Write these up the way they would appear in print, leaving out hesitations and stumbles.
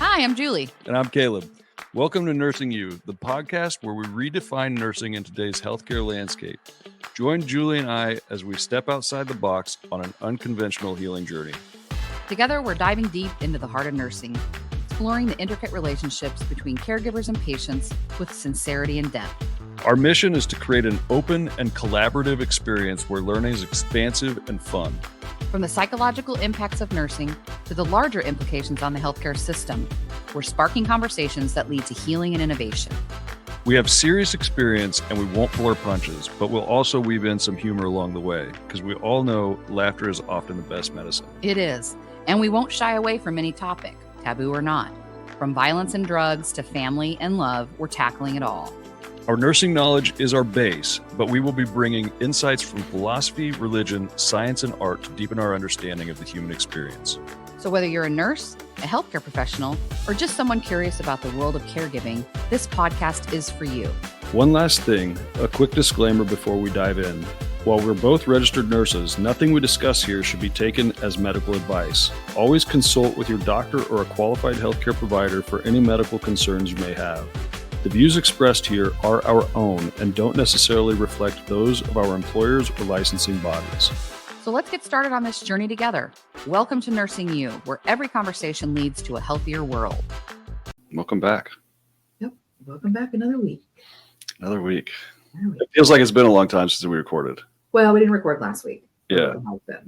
Hi, I'm Julie. And I'm Caleb. Welcome to Nursing You, the podcast where we redefine nursing in today's healthcare landscape. Join Julie and I as we step outside the box on an unconventional healing journey. Together, we're diving deep into the heart of nursing, exploring the intricate relationships between caregivers and patients with sincerity and depth. Our mission is to create an open and collaborative experience where learning is expansive and fun. From the psychological impacts of nursing to the larger implications on the healthcare system, we're sparking conversations that lead to healing and innovation. We have serious experience and we won't pull our punches, but we'll also weave in some humor along the way because we all know laughter is often the best medicine. It is, and we won't shy away from any topic, taboo or not. From violence and drugs to family and love, we're tackling it all. Our nursing knowledge is our base, but we will be bringing insights from philosophy, religion, science, and art to deepen our understanding of the human experience. So whether you're a nurse, a healthcare professional, or just someone curious about the world of caregiving, this podcast is for you. One last thing, a quick disclaimer before we dive in. While we're both registered nurses, nothing we discuss here should be taken as medical advice. Always consult with your doctor or a qualified healthcare provider for any medical concerns you may have. The views expressed here are our own and don't necessarily reflect those of our employers or licensing bodies. So let's get started on this journey together. Welcome to Nursing You, where every conversation leads to a healthier world. Welcome back. Yep. Welcome back another week. Another week. It feels like it's been a long time since we recorded. Well, we didn't record last week. Yeah.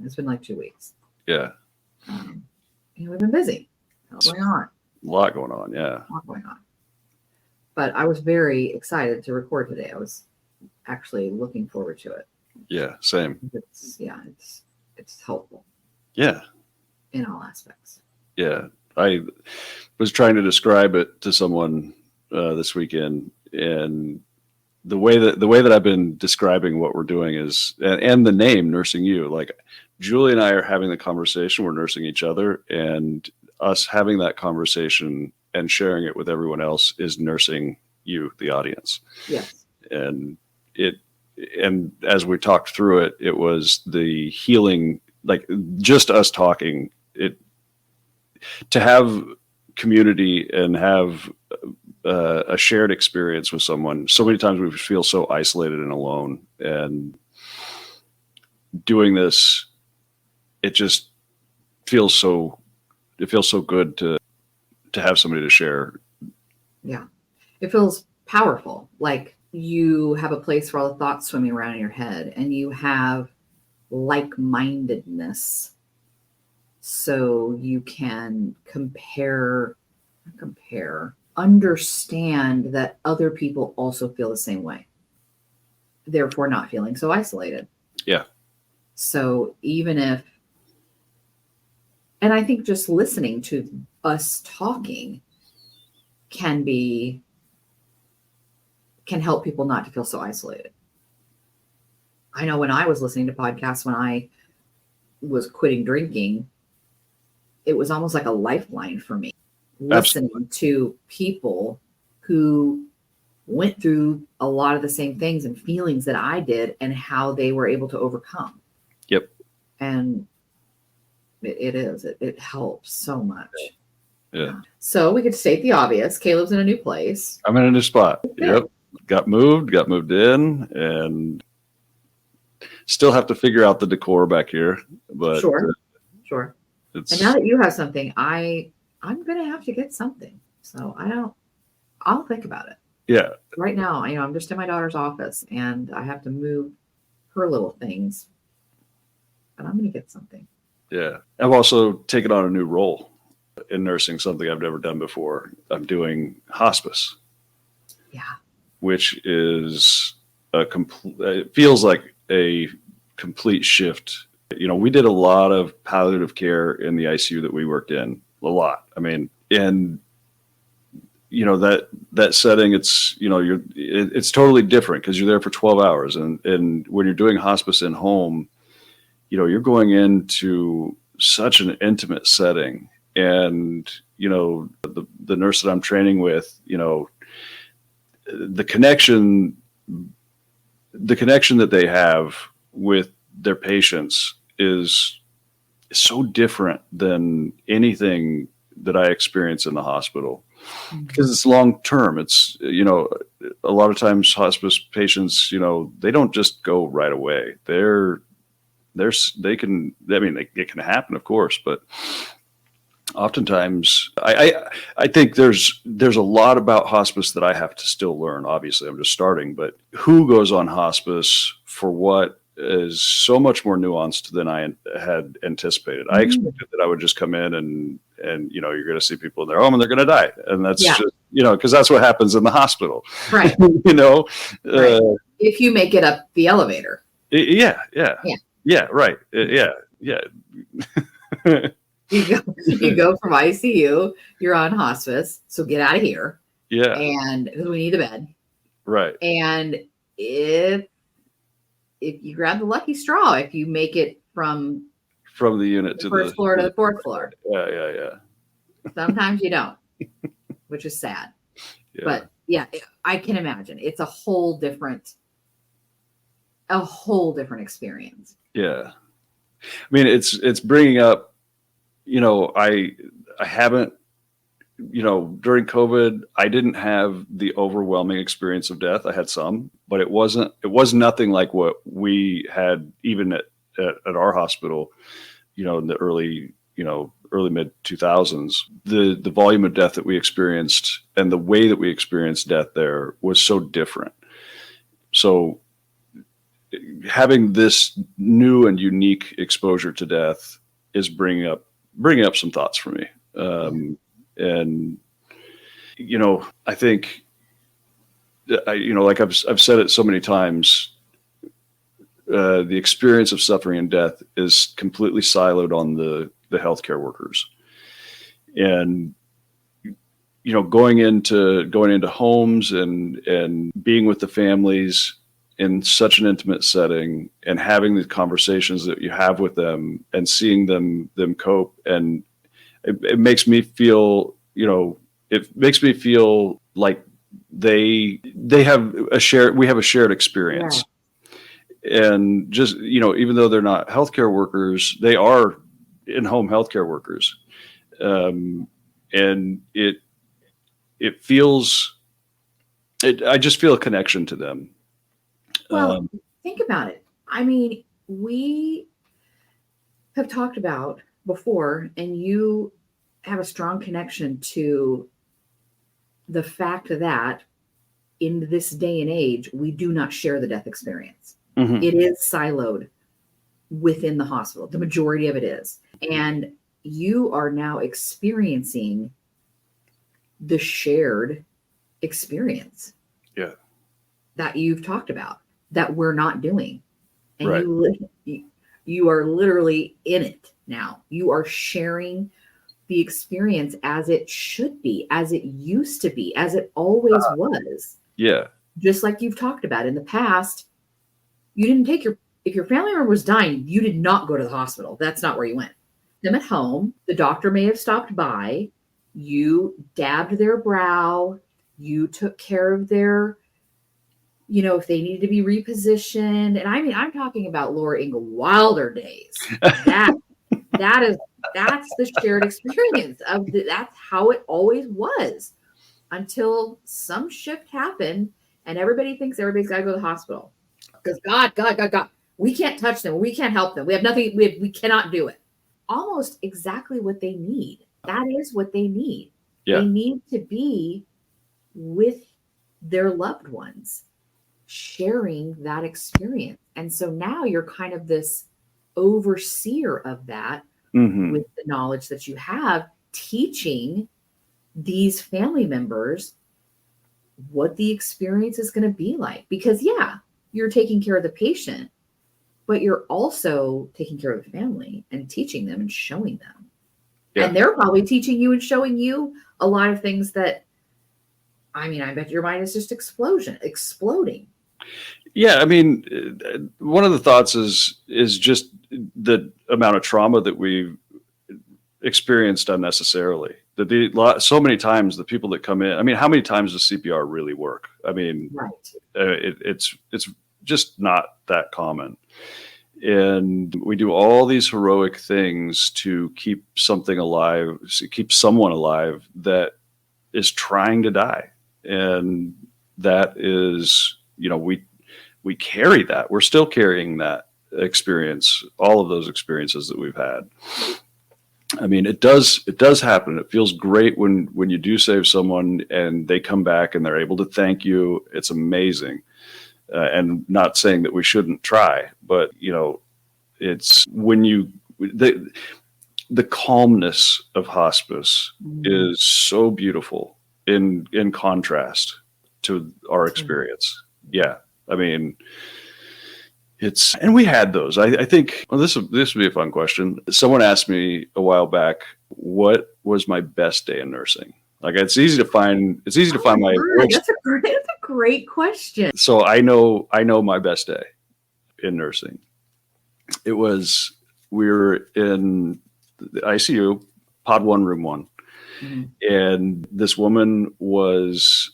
It's been like 2 weeks. Yeah. We've been busy. What's going on? A lot going on, yeah. A lot going on. But I was very excited to record today. I was actually looking forward to it. Yeah, same. It's helpful. Yeah. In all aspects. Yeah. I was trying to describe it to someone this weekend, and the way that I've been describing what we're doing is, and the name Nursing You, like Julie and I are having the conversation, we're nursing each other, and us having that conversation and sharing it with everyone else is nursing you, the audience. Yes. And as we talked through it, it was the healing, like just us talking, to have community and have a shared experience with someone. So many times we feel so isolated and alone, and doing this, it just feels so good to have somebody to share. Yeah. It feels powerful. Like you have a place where all the thoughts swimming around in your head, and you have like-mindedness. So you can understand that other people also feel the same way. Therefore not feeling so isolated. Yeah. So and I think just listening to us talking can help people not to feel so isolated. I know when I was listening to podcasts, when I was quitting drinking, it was almost like a lifeline for me. Absolutely. Listening to people who went through a lot of the same things and feelings that I did and how they were able to overcome. Yep. And it helps so much. Yeah. So we could state the obvious. Caleb's in a new place. I'm in a new spot. Yep. Got moved in, and still have to figure out the decor back here. But Sure. It's, And now that you have something, I'm going to have to get something. So I'll think about it. Yeah. Right now, I'm just in my daughter's office and I have to move her little things, but I'm going to get something. Yeah. I've also taken on a new role in nursing, something I've never done before. I'm doing hospice. Yeah. Which is it feels like a complete shift. We did a lot of palliative care in the ICU that we worked in, a lot. I mean, and that setting, it's it's totally different because you're there for 12 hours, and when you're doing hospice in home, you're going into such an intimate setting, and the nurse that I'm training with, the connection that they have with their patients is so different than anything that I experience in the hospital, because it's long term. It's, a lot of times hospice patients, they don't just go right away. It can happen, of course, but oftentimes I think there's a lot about hospice that I have to still learn. Obviously, I'm just starting, but who goes on hospice for what is so much more nuanced than I had anticipated. I expected that I would just come in and you're going to see people in their home and they're going to die. And that's just, because that's what happens in the hospital. Right. Right. If you make it up the elevator. Yeah. Right. Yeah. You go from ICU, you're on hospice. So get out of here. Yeah. And we need a bed. Right. And if you grab the lucky straw, if you make it from the unit to the first floor to the fourth floor. Yeah. Sometimes you don't, which is sad. Yeah. But yeah, I can imagine it's a whole different experience. Yeah. I mean, it's bringing up, I haven't, during COVID, I didn't have the overwhelming experience of death. I had some, but it was nothing like what we had even at our hospital, in the early mid 2000s. The volume of death that we experienced and the way that we experienced death there was so different. So having this new and unique exposure to death is bringing up some thoughts for me. And, I think, like I've said it so many times, the experience of suffering and death is completely siloed on the healthcare workers. And, going into homes and being with the families in such an intimate setting and having the conversations that you have with them and seeing them cope. And it makes me feel, like we have a shared experience. Yeah. And just, even though they're not healthcare workers, they are in-home healthcare workers. And it feels, I just feel a connection to them. Well, think about it. I mean, we have talked about before, and you have a strong connection to the fact that in this day and age, we do not share the death experience. Mm-hmm. It is siloed within the hospital. The majority of it is. And you are now experiencing the shared experience. Yeah. That you've talked about, that we're not doing. And right. You are literally in it now. You are sharing the experience as it should be, as it used to be, as it always was. Yeah. Just like you've talked about in the past, you didn't if your family member was dying, you did not go to the hospital. That's not where you went. Them at home, the doctor may have stopped by, you dabbed their brow, you took care of their, if they needed to be repositioned. And I mean, I'm talking about Laura Ingalls Wilder days. That's the shared experience that's how it always was, until some shift happened and everybody thinks everybody's got to go to the hospital because God, we can't touch them. We can't help them. We have nothing. We cannot do it. Almost exactly what they need. That is what they need. Yeah. They need to be with their loved ones, sharing that experience. And so now you're kind of this overseer of that. Mm-hmm. With the knowledge that you have, teaching these family members what the experience is going to be like. Because you're taking care of the patient, but you're also taking care of the family and teaching them and showing them. Yeah. And they're probably teaching you and showing you a lot of things that, I bet your mind is just exploding. Yeah. I mean, one of the thoughts is just the amount of trauma that we've experienced unnecessarily. So many times the people that come in, how many times does CPR really work? Right. It's just not that common. And we do all these heroic things to keep something alive, keep someone alive that is trying to die. And that is, we carry that. We're still carrying that experience, all of those experiences that we've had. I mean, it does happen. It feels great when you do save someone and they come back and they're able to thank you. It's amazing. And not saying that we shouldn't try, but it's when the calmness of hospice is so beautiful in contrast to our experience. Yeah. I mean, and we had those. I think, well, this would be a fun question. Someone asked me a while back, what was my best day in nursing? Like, it's easy to find my worst. That's a great question. So I know my best day in nursing. We were in the ICU, pod 1, room 1. Mm-hmm. And this woman was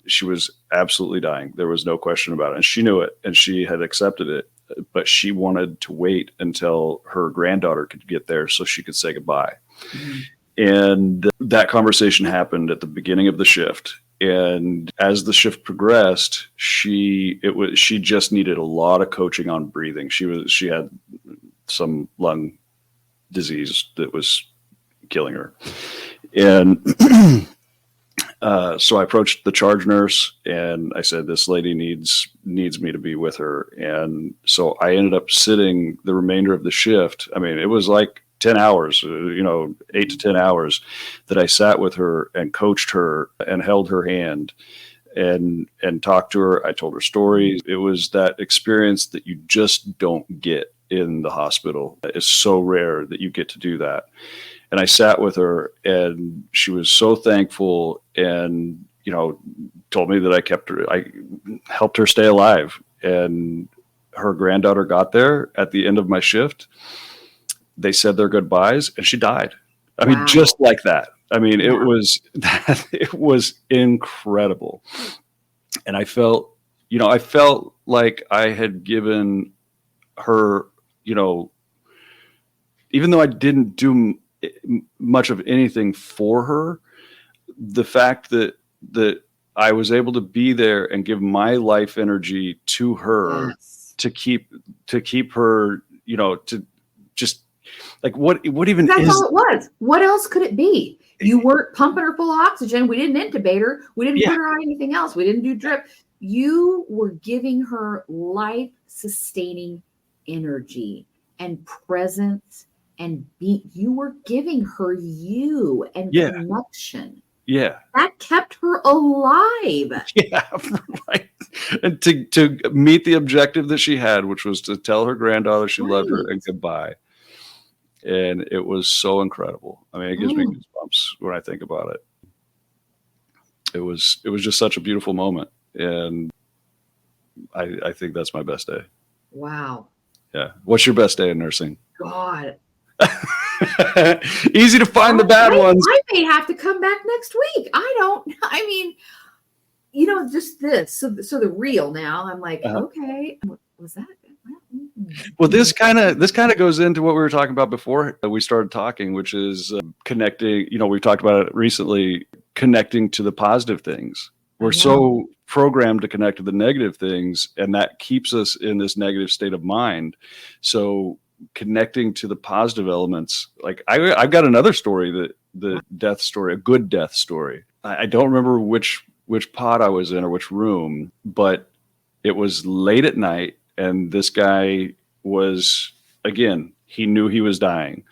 absolutely dying. There was no question about it. And she knew it and she had accepted it, but she wanted to wait until her granddaughter could get there so she could say goodbye. Mm-hmm. And that conversation happened at the beginning of the shift. And as the shift progressed, she just needed a lot of coaching on breathing. She had some lung disease that was killing her. And so I approached the charge nurse and I said, this lady needs me to be with her. And so I ended up sitting the remainder of the shift. I mean, it was like 10 hours, 8 to 10 hours that I sat with her and coached her and held her hand and talked to her. I told her stories. It was that experience that you just don't get in the hospital. It's so rare that you get to do that. And I sat with her and she was so thankful and, told me that I helped her stay alive. And her granddaughter got there at the end of my shift. They said their goodbyes and she died. I mean, just like that. I mean, it was incredible. And I felt like I had given her, even though I didn't do much of anything for her, the fact that I was able to be there and give my life energy to her to keep her, to just like what even that's is all it was. What else could it be? You weren't pumping her full of oxygen. We didn't intubate her. We didn't put her on anything else. We didn't do drip. You were giving her life sustaining energy and presence and you were giving her you and connection. Yeah. That kept her alive. Yeah, right. And to meet the objective that she had, which was to tell her granddaughter she loved her and goodbye. And it was so incredible. I mean, it gives me goosebumps when I think about it. It was just such a beautiful moment. And I think that's my best day. Wow. Yeah. What's your best day in nursing? God. Easy to find the bad ones. I may have to come back next week. Just this. So the real now. I'm like, okay, was that? Well, this kind of goes into what we were talking about before we started talking, which is connecting. We've talked about it recently, connecting to the positive things. We're so programmed to connect to the negative things, and that keeps us in this negative state of mind. So connecting to the positive elements, like I've got another story, the death story, a good death story. I don't remember which pod I was in or which room, but it was late at night, and this guy was, again, he knew he was dying,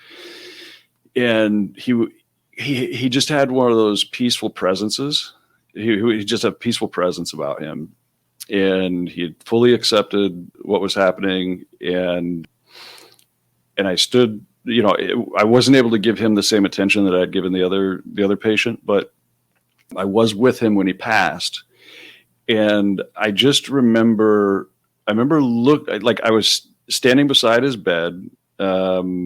and he just had one of those peaceful presences. He just had a peaceful presence about him, and he had fully accepted what was happening, and I stood, I wasn't able to give him the same attention that I'd given the other patient, but I was with him when he passed. And I just remember I was standing beside his bed. My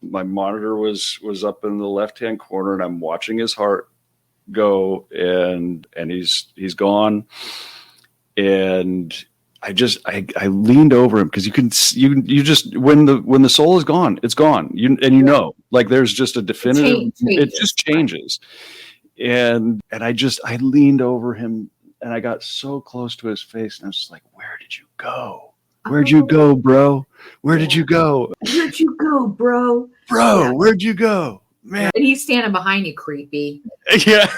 monitor was up in the left-hand corner, and I'm watching his heart go, and he's gone. And I leaned over him because you just when the soul is gone, it's gone. You like there's just a definitive. It just changes, and I leaned over him and I got so close to his face and I was just like, "Where did you go? Where'd you go, bro? Where did you go? Where'd you go, bro? Bro, Yeah. where'd you go, man?" And he's standing behind you, creepy. Yeah.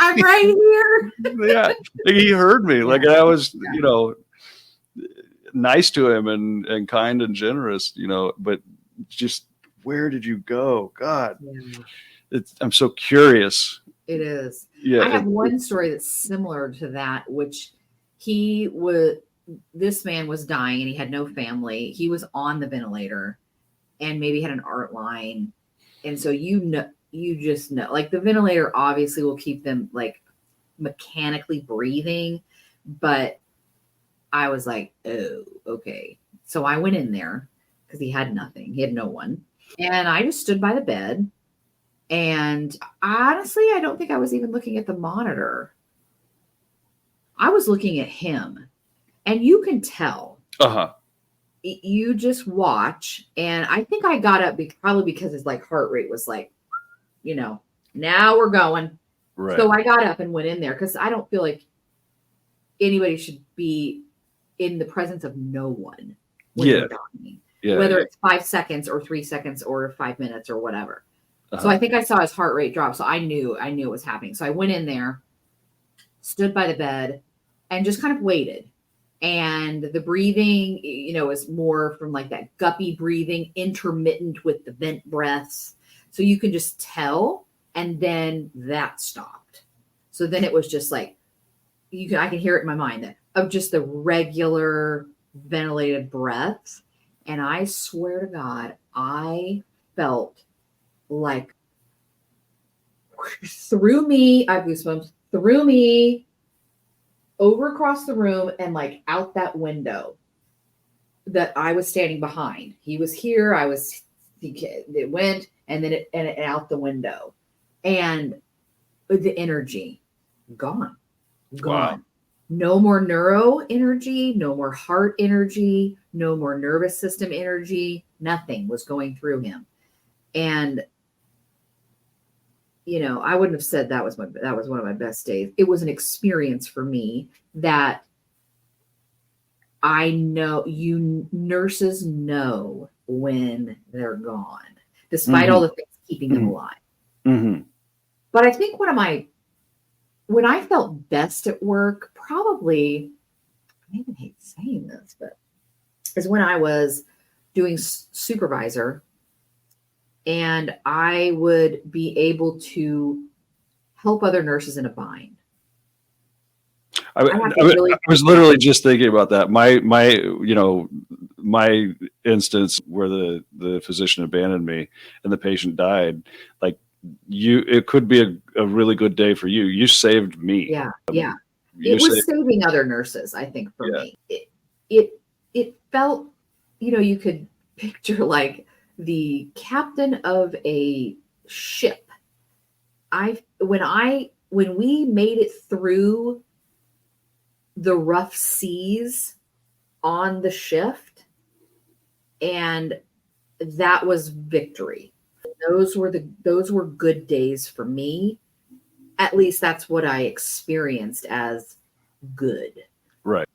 I'm right here. Yeah, he heard me. Like I was, nice to him and kind and generous, but just where did you go? God, I'm so curious. It is. Yeah, I have one story that's similar to that, which this man was dying and he had no family. He was on the ventilator and maybe had an art line. And so you just know, like the ventilator obviously will keep them like mechanically breathing, but I was like, oh, okay. So I went in there because he had nothing. He had no one. And I just stood by the bed. And honestly, I don't think I was even looking at the monitor. I was looking at him. And you can tell. Uh-huh. You just watch. And I think I got up probably because his like heart rate was like, now we're going. Right. So I got up and went in there because I don't feel like anybody should be in the presence of no one when you're dying. Yeah, whether it's 5 seconds or 3 seconds or 5 minutes or whatever. Uh-huh. So I think I saw his heart rate drop. So I knew it was happening. So I went in there, stood by the bed, and just kind of waited. And the breathing, is more from like that guppy breathing, intermittent with the vent breaths. So you can just tell. And then that stopped. So then it was just like, I can hear it in my mind of just the regular ventilated breaths. And I swear to God, I felt like through me, I have goosebumps, through me, over across the room and like out that window that I was standing behind. He was here. It went and then it out the window. And the energy gone. Wow. No more neuro energy, no more heart energy, no more nervous system energy. Nothing was going through him. And, I wouldn't have said that was one of my best days. It was an experience for me that I know nurses know when they're gone, despite all the things keeping them alive. Mm-hmm. But I think when I felt best at work, probably, I even hate saying this, but is when I was doing supervisor and I would be able to help other nurses in a bind. I was literally just thinking about that. My instance where the physician abandoned me and the patient died, like it could be a really good day for you. You saved me. Yeah. Yeah. It was saving other nurses, I think, for me. It felt, you could picture like the captain of a ship. When we made it through the rough seas on the shift, and that was victory. Those were good days for me. At least that's what I experienced as good. Right.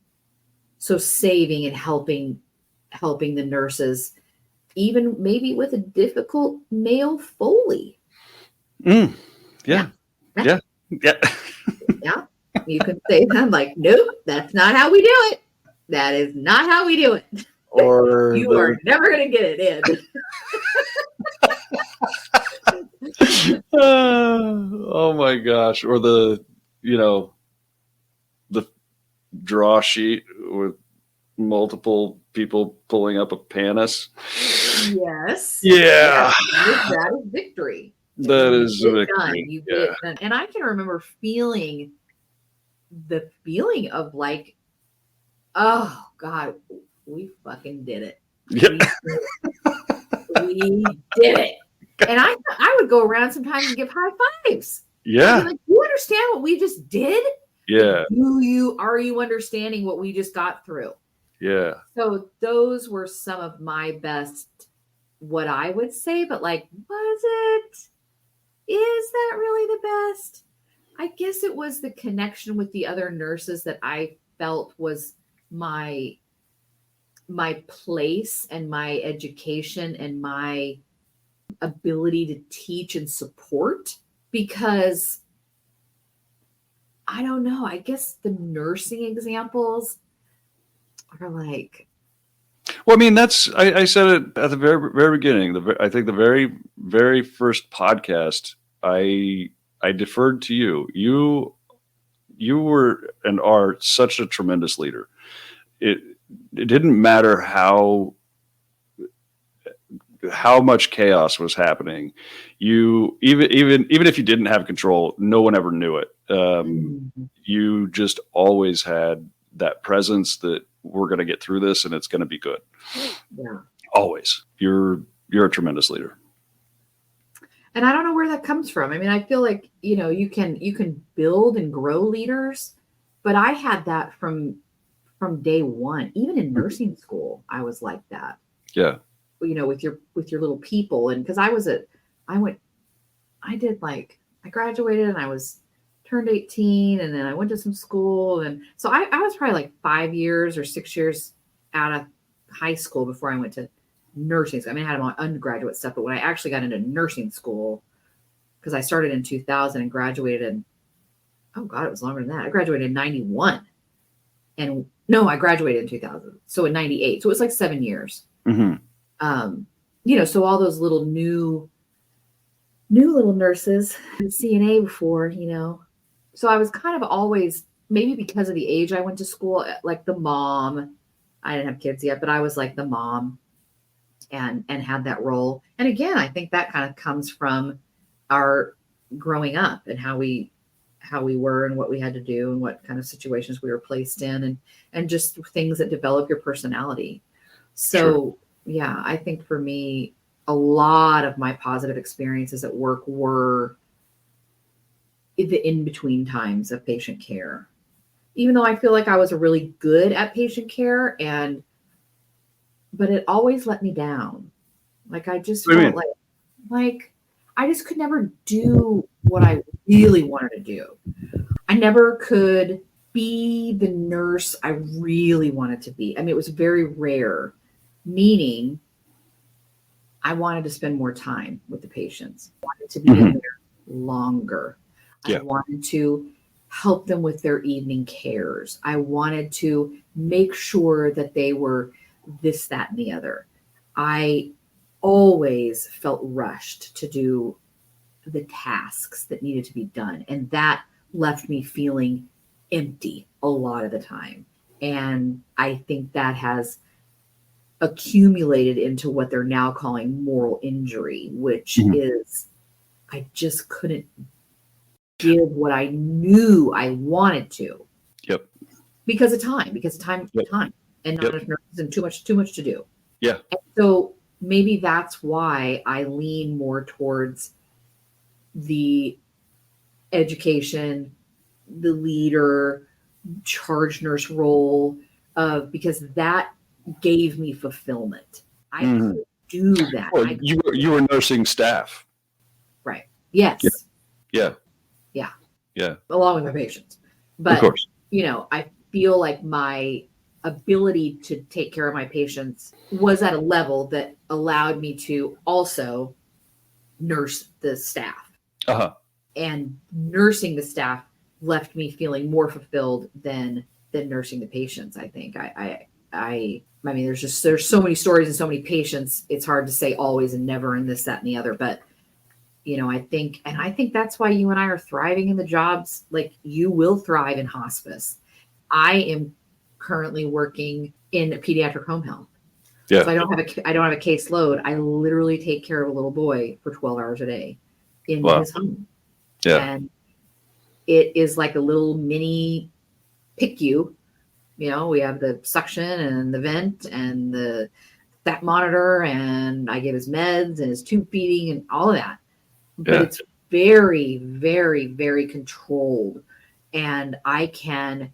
So saving and helping the nurses, even maybe with a difficult male Foley. Yeah. Yeah. Yeah. Yeah. Yeah. You could say that. I'm like, nope, that's not how we do it. That is not how we do it. Or you are never going to get it in. Oh my gosh. Or the draw sheet with multiple people pulling up a panis. Yes. Yeah. That is victory. That is victory. You get it done. And I can remember feeling the feeling of like, oh God, we fucking did it. Yep. We did it. And I would go around sometimes and give high fives. Yeah. Like, you understand what we just did? Yeah. Are you understanding what we just got through? Yeah. So those were some of my best, what I would say, but like, was it? Is that really the best? I guess it was the connection with the other nurses that I felt was my place and my education and my ability to teach and support, because I don't know, I guess the nursing examples are like, Well, I mean, I said it at the very, very beginning. I think the very, very first podcast, I deferred to you. You were and are such a tremendous leader. It didn't matter how much chaos was happening. You even if you didn't have control, no one ever knew it. You just always had that presence that we're going to get through this and it's going to be good. yeah. Always. You're a tremendous leader. And I don't know where that comes from. I mean, I feel like, you can build and grow leaders, but I had that from day one. Even in nursing school, I was like that. Yeah. With your little people. And because I graduated and I was turned 18, and then I went to some school. And so I was probably like 5 years or 6 years out of high school before I went to nursing school. I mean, I had my undergraduate stuff, but when I actually got into nursing school, because I started in 2000 and graduated in, oh God, it was longer than that. I graduated in 91. And no, I graduated in 2000. So in 98. So it was like 7 years. Mm-hmm. So all those little new little nurses, CNA before, so I was kind of always, maybe because of the age I went to school, like the mom. I didn't have kids yet, but I was like the mom and had that role. And again, I think that kind of comes from our growing up and how we were and what we had to do and what kind of situations we were placed in, and just things that develop your personality. So sure. Yeah, I think for me, a lot of my positive experiences at work were the in-between times of patient care. Even though I feel like I was really good at patient care, but it always let me down. Like I just felt like I just could never do what I really wanted to do. I never could be the nurse I really wanted to be. I mean, it was very rare, meaning I wanted to spend more time with the patients. I wanted to be in there longer. Yeah. I wanted to help them with their evening cares. I wanted to make sure that they were this, that, and the other. I always felt rushed to do the tasks that needed to be done. And that left me feeling empty a lot of the time. And I think that has accumulated into what they're now calling moral injury, which is I just couldn't give what I knew I wanted to. Yep. Because of time, and not enough nurses and too much to do. Yeah. And so maybe that's why I lean more towards the education, the leader, charge nurse role, because that gave me fulfillment. I could do that. Well, you were nursing staff. Right. Yes. Yeah. Along with my patients. But, of course. I feel like my ability to take care of my patients was at a level that allowed me to also nurse the staff. Uh-huh. And nursing the staff left me feeling more fulfilled than nursing the patients. I think I mean, there's so many stories and so many patients. It's hard to say always and never and this, that, and the other. But, I think that's why you and I are thriving in the jobs. Like you will thrive in hospice. I am currently working in pediatric home health. Yeah. So I don't have a caseload. I literally take care of a little boy for 12 hours a day in his home. Yeah. And it is like a little mini PICU. We have the suction and the vent and the that monitor, and I give his meds and his tube feeding and all of that. But it's very, very, very controlled. and I can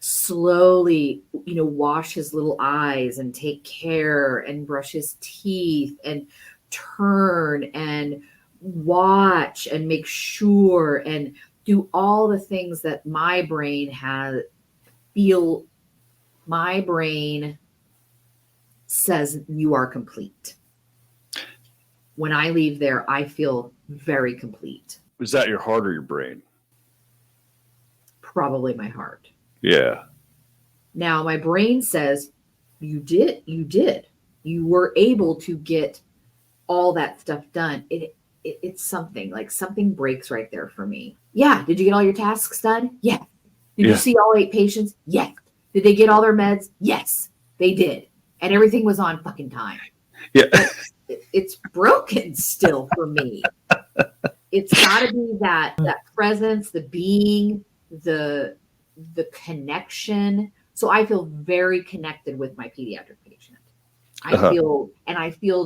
slowly, wash his little eyes and take care and brush his teeth and turn and watch and make sure and do all the things that my brain says you are complete. When I leave there, I feel very complete. Is that your heart or your brain? Probably my heart. Yeah. Now my brain says, you did. You were able to get all that stuff done. It's something, like something breaks right there for me. Yeah. Did you get all your tasks done? Yeah. Did you see all 8 patients? Yes. Did they get all their meds? Yes, they did. And everything was on fucking time. Yeah. It's broken still for me. It's got to be that presence, the being, the connection. So I feel very connected with my pediatric patient. I feel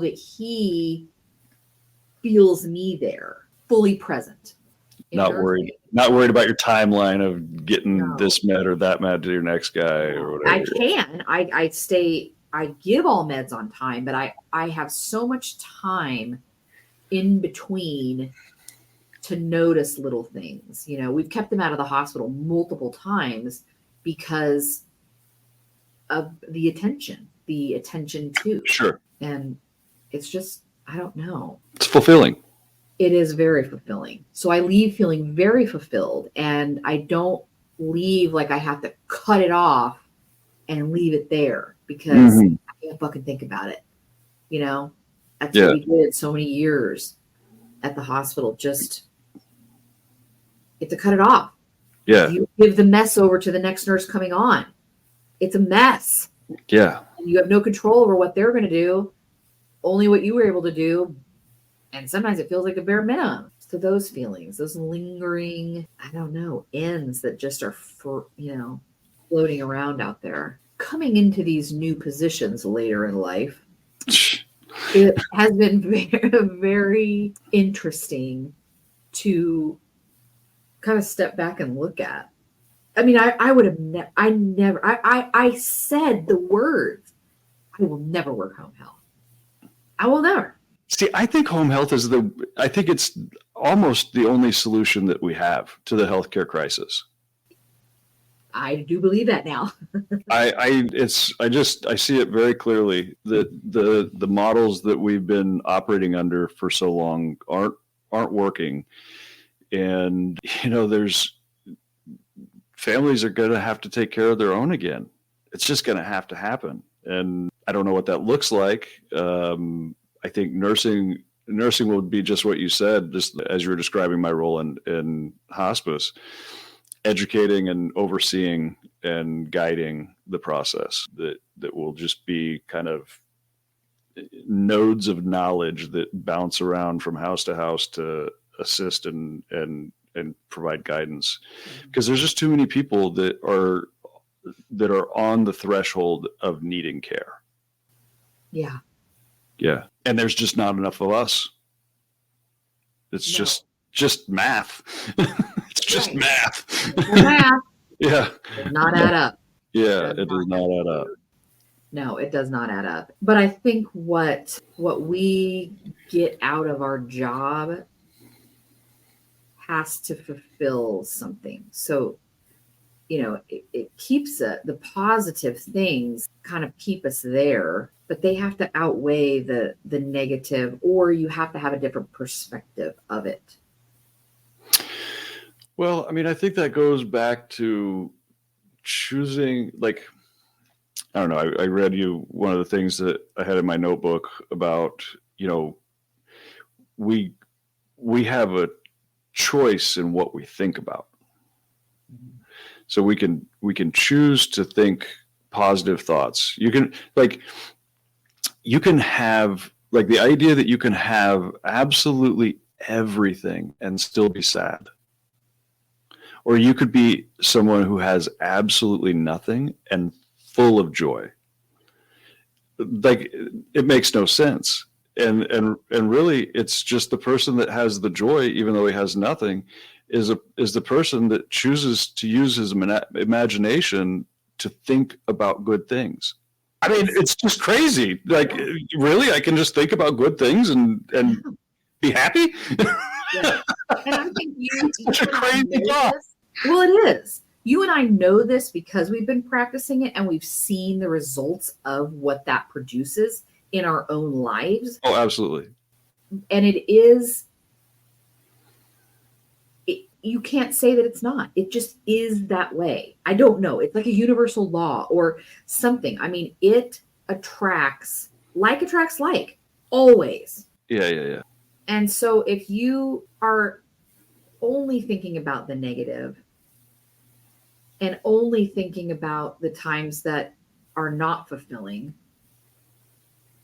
that he feels me there, fully present. Not worried about your timeline of getting this med or that med to your next guy or whatever. I give all meds on time, but I have so much time in between to notice little things. We've kept him out of the hospital multiple times because of the attention too. Sure. And it's just, I don't know. It's fulfilling. It is very fulfilling. So I leave feeling very fulfilled, and I don't leave like I have to cut it off and leave it there because I can't fucking think about it. That's what we did so many years at the hospital. Just get to cut it off. Yeah. You give the mess over to the next nurse coming on. It's a mess. Yeah. You have no control over what they're going to do, only what you were able to do. And sometimes it feels like a bare minimum. So those feelings, those lingering, I don't know, ends that just are, floating around out there. Coming into these new positions later in life, it has been very, very interesting to kind of step back and look at. I mean, I said the words, I will never work home health. I will never. See, I think home health I think it's almost the only solution that we have to the healthcare crisis. I do believe that now. I see it very clearly that the models that we've been operating under for so long aren't working. And, there's families are going to have to take care of their own again. It's just going to have to happen. And I don't know what that looks like. I think nursing would be just what you said, just as you were describing my role in hospice, educating and overseeing and guiding the process that will just be kind of nodes of knowledge that bounce around from house to house to assist and provide guidance. Because there's just too many people that are on the threshold of needing care. Yeah. Yeah. And there's just not enough of us. It's just math. It's just math. Math. Yeah. Does not add up. Yeah, it does not add up. No, it does not add up. But I think what we get out of our job has to fulfill something. So, it keeps the positive things kind of keep us there, but they have to outweigh the negative, or you have to have a different perspective of it. Well, I mean, I think that goes back to choosing, like, I don't know, I read you one of the things that I had in my notebook about, we have a choice in what we think about. So we can choose to think positive thoughts. You can have, like, the idea that you can have absolutely everything and still be sad. Or you could be someone who has absolutely nothing and full of joy. Like, it makes no sense. And really, it's just the person that has the joy, even though he has nothing, is the person that chooses to use his imagination to think about good things. I mean, it's just crazy. Like, really, I can just think about good things and be happy. Yeah. And I think you Such a crazy thought. Well, it is. You and I know this because we've been practicing it and we've seen the results of what that produces in our own lives. Oh, absolutely. And it is, you can't say that it's not. It just is that way. I don't know. It's like a universal law or something. I mean, it attracts like, always. Yeah. And so if you are only thinking about the negative and only thinking about the times that are not fulfilling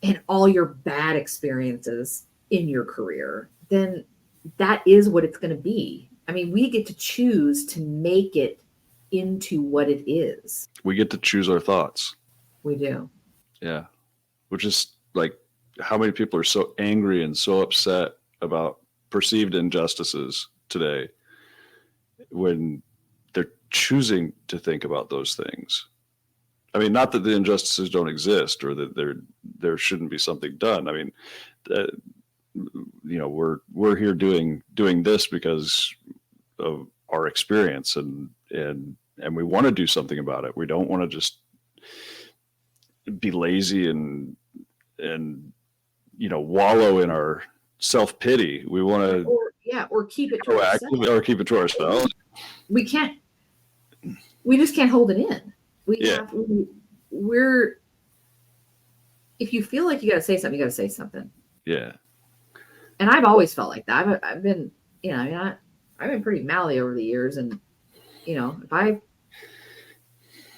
and all your bad experiences in your career, then that is what it's going to be. I mean, we get to choose to make it into what it is. We get to choose our thoughts. We do. Yeah. Which is like how many people are so angry and so upset about perceived injustices today when they're choosing to think about those things. I mean, not that the injustices don't exist or that there shouldn't be something done. I mean, we're here doing this because of our experience and we want to do something about it. We don't want to just be lazy and wallow in our self-pity. We want to or keep it to ourselves. Or keep it to ourselves. We just can't hold it in. If you feel like you got to say something, you got to say something. Yeah. And I've always felt like that. I've been, I've been pretty mouthy over the years, and if I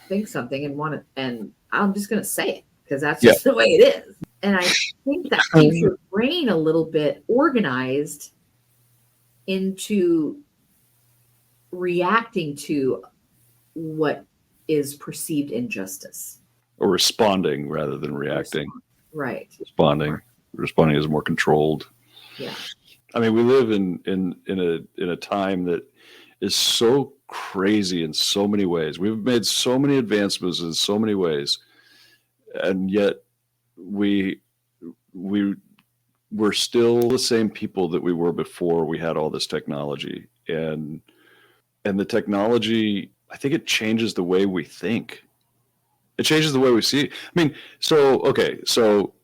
think something and want it, and I'm just going to say it because that's just the way it is. And I think that keeps your brain a little bit organized into reacting to what is perceived injustice. Or responding rather than reacting. Right. Responding is more controlled. Yeah. I mean, we live in a time that is so crazy in so many ways. We've made so many advancements in so many ways, and yet we're still the same people that we were before we had all this technology. And the technology, I think it changes the way we think. It changes the way we see. I mean, so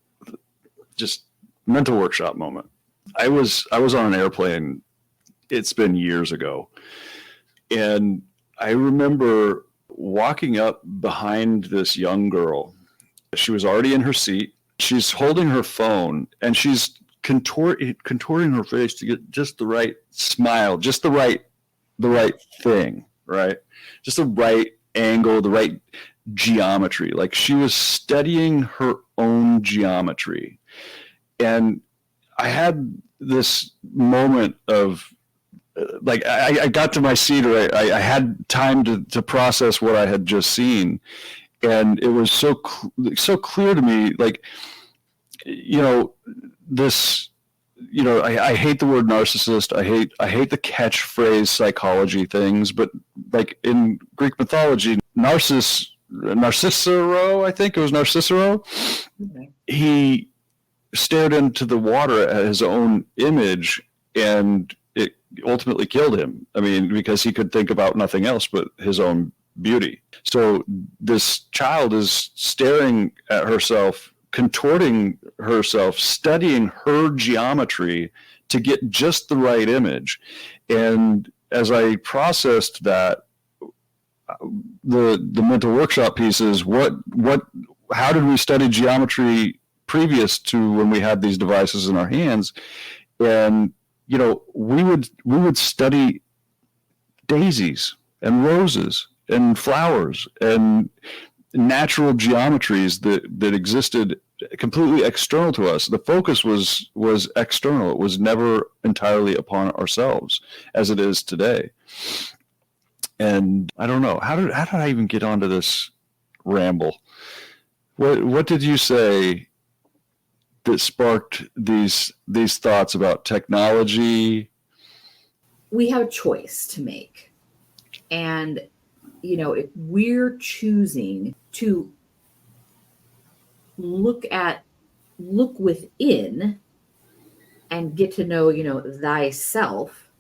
just mental workshop moment. I was on an airplane. It's been years ago. And I remember walking up behind this young girl. She was already in her seat. She's holding her phone and she's contorting her face to get just the right smile, just the right thing, right? Just the right angle, the right geometry. Like she was studying her own geometry. And I had this moment of I got to my seat, or I had time to process what I had just seen. And it was so clear to me, like, this, I hate the word narcissist. I hate the catchphrase psychology things, but like in Greek mythology, Narcissaro, I think it was Narcissaro. Okay. He stared into the water at his own image, and it ultimately killed him. I mean, because he could think about nothing else but his own beauty. So this child is staring at herself, contorting herself, studying her geometry to get just the right image. And as I processed that, the mental workshop piece is how did we study geometry previous to when we had these devices in our hands? And we would study daisies and roses and flowers and natural geometries that existed completely external to us. The focus was external. It was never entirely upon ourselves as it is today. And I don't know, how did I even get onto this ramble? What did you say that sparked these thoughts about technology? we have a choice to make. And, if we're choosing to look within and get to know, thyself,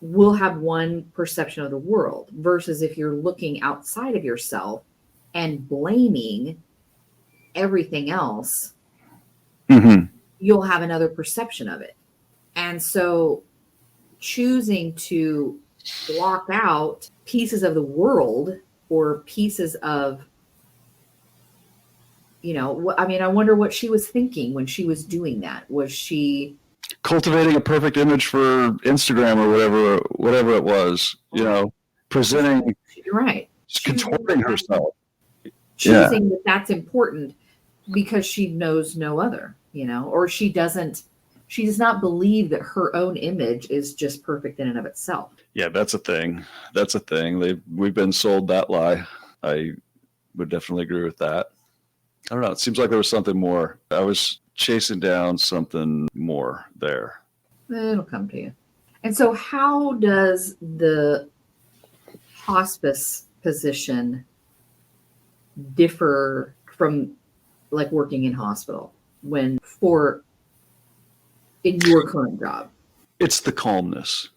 we'll have one perception of the world, versus if you're looking outside of yourself and blaming everything else, you'll have another perception of it. And so choosing to block out pieces of the world or pieces of, I wonder what she was thinking when she was doing that. Was she cultivating a perfect image for Instagram or whatever it was, presenting, you're right, contorting herself, choosing that that's important because she knows no other, or she does not believe that her own image is just perfect in and of itself. Yeah, that's a thing. We've been sold that lie. I would definitely agree with that. I don't know. It seems like there was something more. I was chasing down something more there. It'll come to you. And so how does the hospice position differ from like working in hospital in your current job? It's the calmness.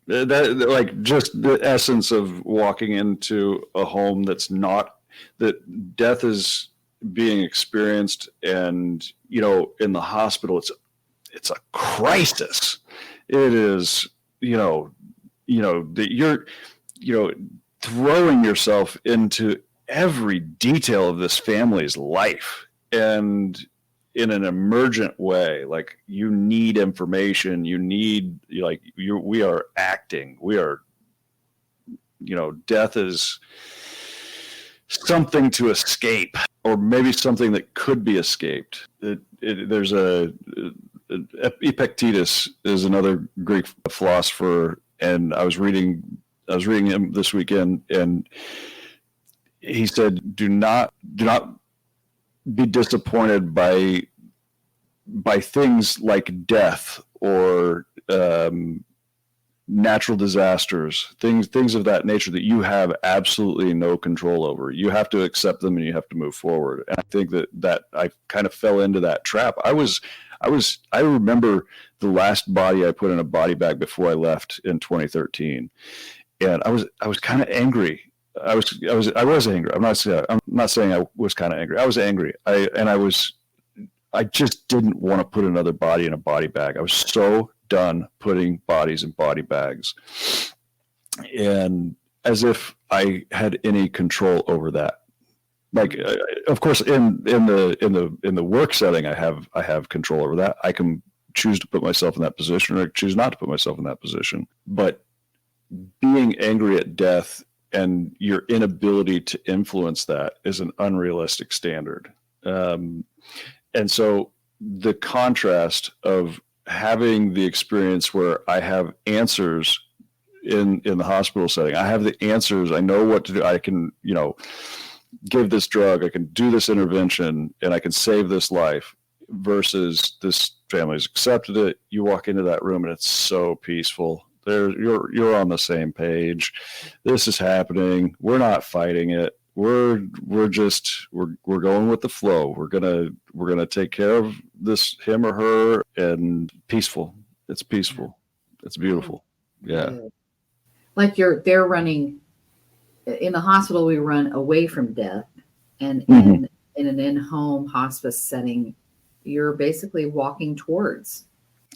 That, like, just the essence of walking into a home that death is being experienced, and in the hospital it's a crisis. It is that you're throwing yourself into every detail of this family's life, and in an emergent way. Like, you need information, we are acting, death is something to escape, or maybe something that could be escaped. There's Epictetus is another Greek philosopher, and I was reading him this weekend, and he said, do not be disappointed by things like death or natural disasters, things of that nature that you have absolutely no control over. You have to accept them and you have to move forward. And I think that I kind of fell into that trap. I remember the last body I put in a body bag before I left in 2013, and I was kind of angry. I was angry. I'm not saying I was kind of angry. I was angry. I just didn't want to put another body in a body bag. I was so done putting bodies in body bags, and as if I had any control over that. Like, of course, in the work setting, I have control over that. I can choose to put myself in that position, or choose not to put myself in that position. But being angry at death and your inability to influence that is an unrealistic standard. And so the contrast of having the experience where I have answers in the hospital setting, I have the answers, I know what to do, I can, give this drug, I can do this intervention, and I can save this life, versus this family's accepted it. You walk into that room and it's so peaceful. You're on the same page. This is happening. We're not fighting it. We're going with the flow. We're gonna take care of this, him or her, and peaceful. It's peaceful. It's beautiful. Yeah. Like they're running in the hospital. We run away from death, and in an in-home hospice setting, you're basically walking towards,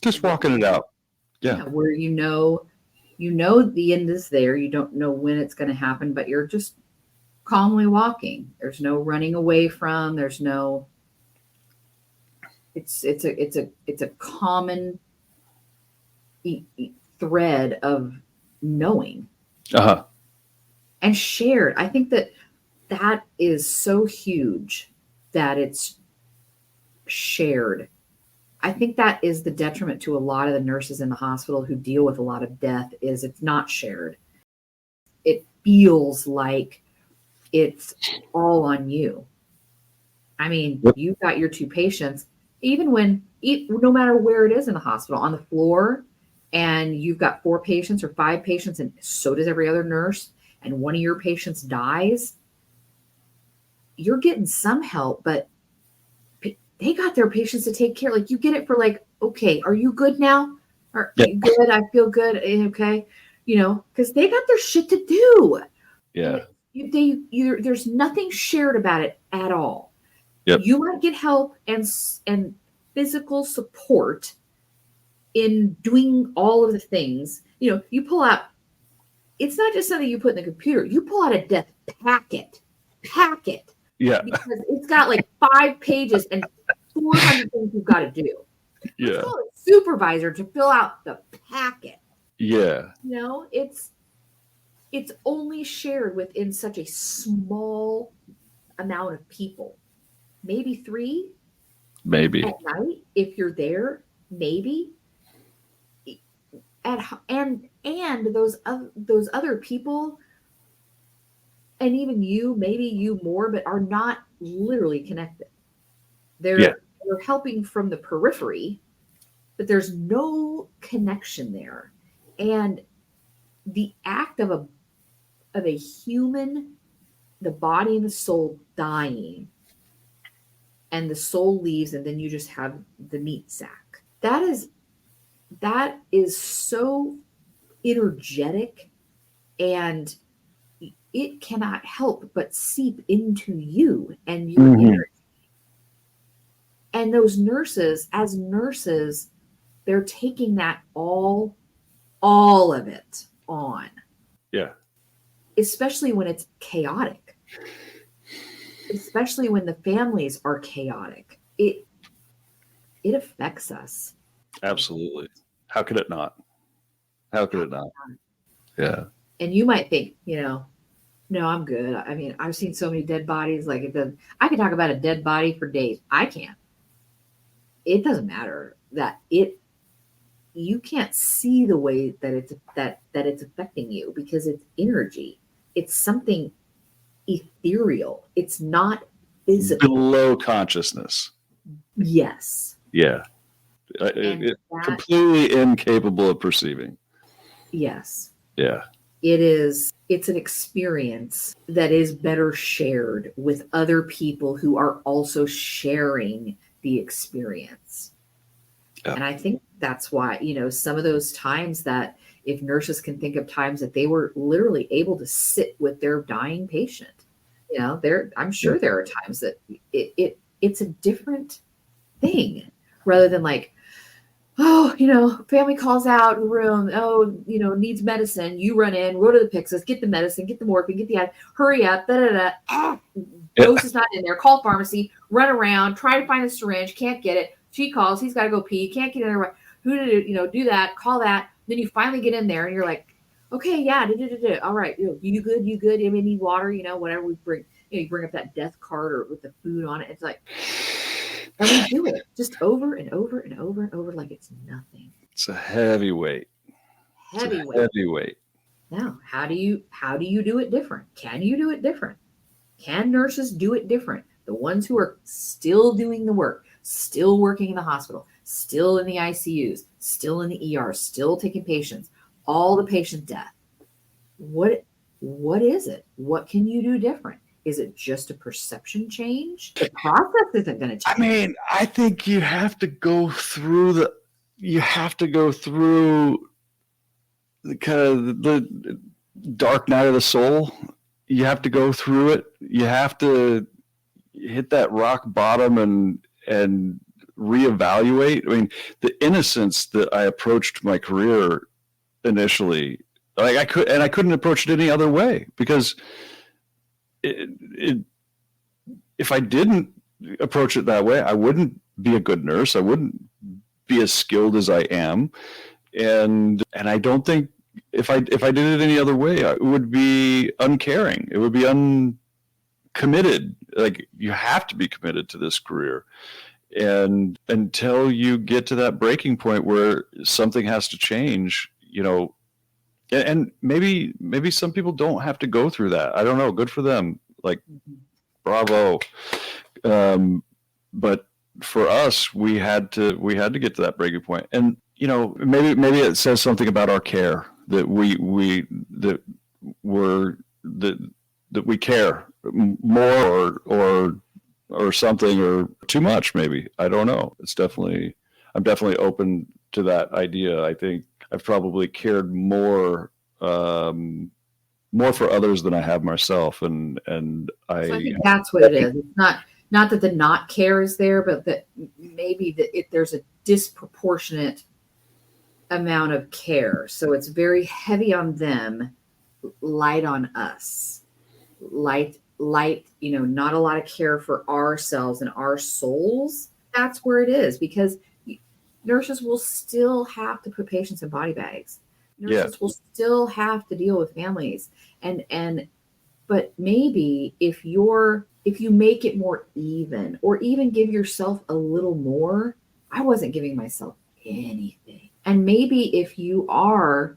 just walking it out. Yeah. Where you know the end is there. You don't know when it's going to happen, but you're just calmly walking. There's no running away from. There's no. It's a common thread of knowing. And shared. I think that is so huge that it's shared. I think that is the detriment to a lot of the nurses in the hospital who deal with a lot of death, is it's not shared. It feels like it's all on you. I mean, you've got your two patients, no matter where it is in the hospital, on the floor, and you've got 4 patients or 5 patients, and so does every other nurse, and one of your patients dies, you're getting some help, but they got their patients to take care. Like, you get it for like, okay, are you good now? Are you good? I feel good. Okay. Because they got their shit to do. Yeah. There's nothing shared about it at all. Yep. You might get help and physical support in doing all of the things. You pull out, it's not just something you put in the computer. You pull out a death packet. Yeah. Because it's got like 5 pages and 400 things you've got to do. Yeah. Tell a supervisor to fill out the packet. Yeah. It's only shared within such a small amount of people. Maybe 3. Maybe. At night, if you're there, maybe. And those other people, and even you, maybe you more, but are not literally connected. They're helping from the periphery, but there's no connection there. And the act of a human, the body and the soul dying, and the soul leaves, and then you just have the meat sack. That is so energetic, and it cannot help but seep into you and your energy. And those nurses, as nurses, they're taking that all of it on. Yeah. Especially when it's chaotic. Especially when the families are chaotic. It affects us. Absolutely. How could it not? How could it not? Yeah. And you might think, no, I'm good. I mean, I've seen so many dead bodies. Like, I could talk about a dead body for days. I can't. It doesn't matter that you can't see the way that it's affecting you, because it's energy. It's something ethereal. It's not physical. Below consciousness. Yes. Yeah. Completely incapable of perceiving. Yes. Yeah. It's an experience that is better shared with other people who are also sharing the experience. Yeah. And I think that's why, some of those times that, if nurses can think of times that they were literally able to sit with their dying patient, I'm sure there are times that it's a different thing, rather than like, family calls out in the room, needs medicine. You run in, go to the Pyxis, get the medicine, get the morphine, get the hurry up, dose is not in there, call pharmacy, run around, try to find a syringe, can't get it. She calls, he's got to go pee, can't get in there. Who did it, do that, call that. Then you finally get in there and you're like, okay, yeah, all right, you good? I mean, need water, whatever we bring, you bring up that death card or with the food on it. It's like, and we do it just over and over and over and over like it's nothing. It's a heavy weight. Heavy weight. Now, how do you do it different? Can you do it different? Can nurses do it different? The ones who are still doing the work, still working in the hospital, still in the ICUs, still in the ER, still taking patients, all the patient death. What is it? What can you do different? Is it just a perception change? The process isn't going to change. I mean, I think you have to go through the kind of the dark night of the soul. You have to go through it. You have to hit that rock bottom and reevaluate. I mean, the innocence that I approached my career initially, like I couldn't approach it any other way, because if I didn't approach it that way, I wouldn't be a good nurse. I wouldn't be as skilled as I am. And I don't think if I did it any other way, it would be uncaring. It would be uncommitted. Like, you have to be committed to this career. And until you get to that breaking point where something has to change, and maybe some people don't have to go through that. I don't know. Good for them. Like, bravo. But for us, we had to get to that breaking point. And maybe it says something about our care that that we care more or something, or too much. Maybe, I don't know. I'm definitely open to that idea. I think I've probably cared more for others than I have myself, and So I think that's what it is. It's not that the not care is there, but that maybe there's a disproportionate amount of care. So it's very heavy on them, light on us. Light, not a lot of care for ourselves and our souls. That's where it is, because nurses will still have to put patients in body bags. Nurses will still have to deal with families. But maybe if you make it more even, or even give yourself a little more. I wasn't giving myself anything. And maybe if you are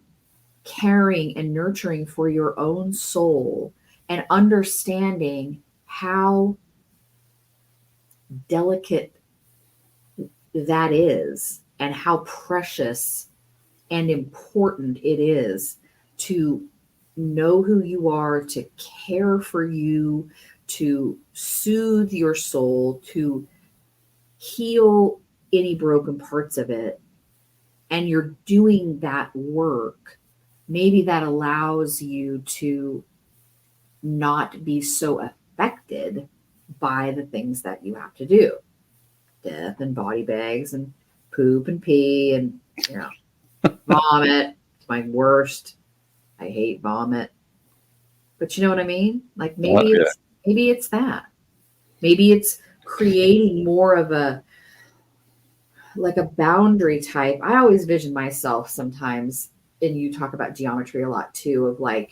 caring and nurturing for your own soul and understanding how delicate that is and how precious and important it is to know who you are, to care for you, to soothe your soul, to heal any broken parts of it, and you're doing that work, maybe that allows you to not be so affected by the things that you have to do. Death and body bags and poop and pee and vomit. It's my worst. I hate vomit. But you know what I mean? Like maybe it's that. Maybe it's creating more of a boundary type. I always vision myself sometimes, and you talk about geometry a lot too, of the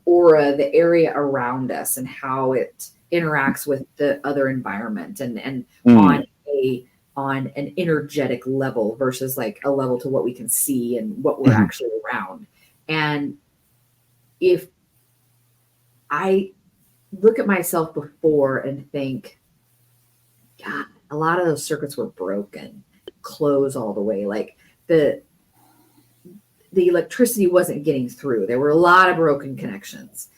aura, the area around us and how it interacts with the other environment and on an energetic level versus like a level to what we can see and what we're actually around. And if I look at myself before and think, God, a lot of those circuits were broken, close all the way. Like the electricity wasn't getting through. There were a lot of broken connections.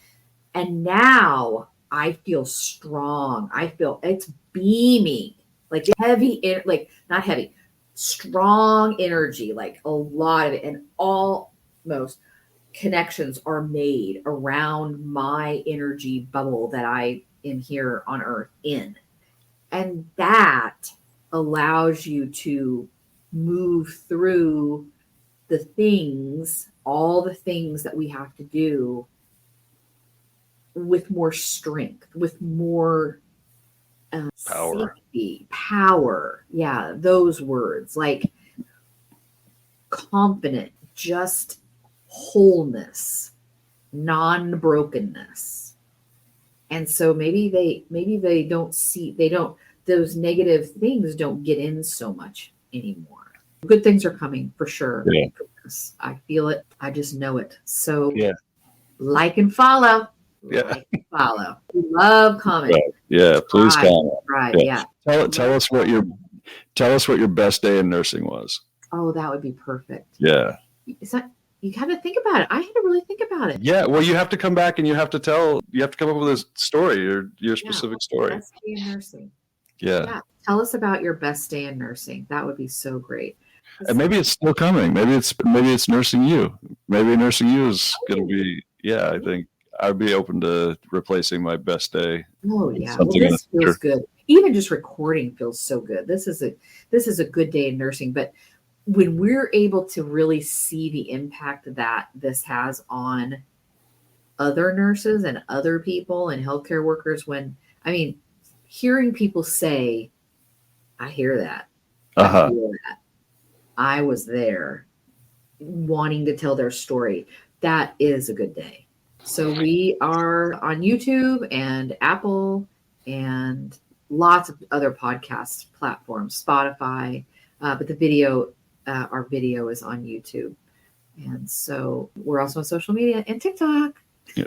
And now I feel strong. I feel it's beaming, like heavy, like not heavy, strong energy, like a lot of it. And almost connections are made around my energy bubble that I am here on earth in. And that allows you to move through all the things that we have to do with more strength, with more power. Yeah, those words, like confident, just wholeness, non-brokenness. And so maybe they don't those negative things don't get in so much anymore. Good things are coming for sure. Yeah. I feel it. I just know it. So like and follow. Yeah. Like and follow. We love comment. Right. Yeah. Please comment. Right. Yeah. Tell us what your best day in nursing was. Oh, that would be perfect. Yeah. You have to think about it. I had to really think about it. Yeah. Well, you have to come back and you have to come up with a story, your specific story. Best day in nursing. Yeah. Tell us about your best day in nursing. That would be so great. And maybe it's still coming. Maybe it's nursing you. Maybe nursing you is going to be. Yeah, I think I'd be open to replacing my best day. Oh yeah, well, this feels good. Even just recording feels so good. This is a good day in nursing. But when we're able to really see the impact that this has on other nurses and other people and healthcare workers, hearing people say, "I hear that." I hear that. I was there, wanting to tell their story. That is a good day. So we are on YouTube and Apple and lots of other podcast platforms, Spotify, but our video is on YouTube. And so we're also on social media and TikTok. Yeah.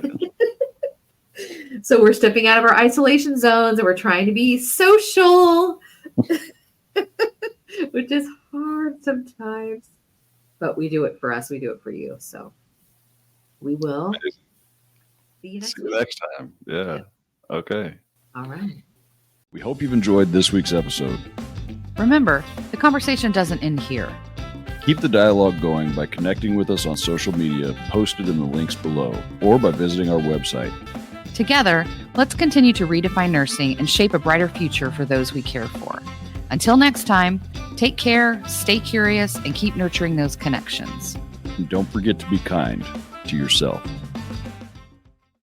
So we're stepping out of our isolation zones and we're trying to be social. which is hard sometimes. But we do it for us. We do it for you. So we will see you next See you week. next time. Yeah. Okay. All right. We hope you've enjoyed this week's episode. Remember, the conversation doesn't end here. Keep the dialogue going by connecting with us on social media posted in the links below or by visiting our website. Together, let's continue to redefine nursing and shape a brighter future for those we care for. Until next time, take care, stay curious, and keep nurturing those connections. And don't forget to be kind to yourself.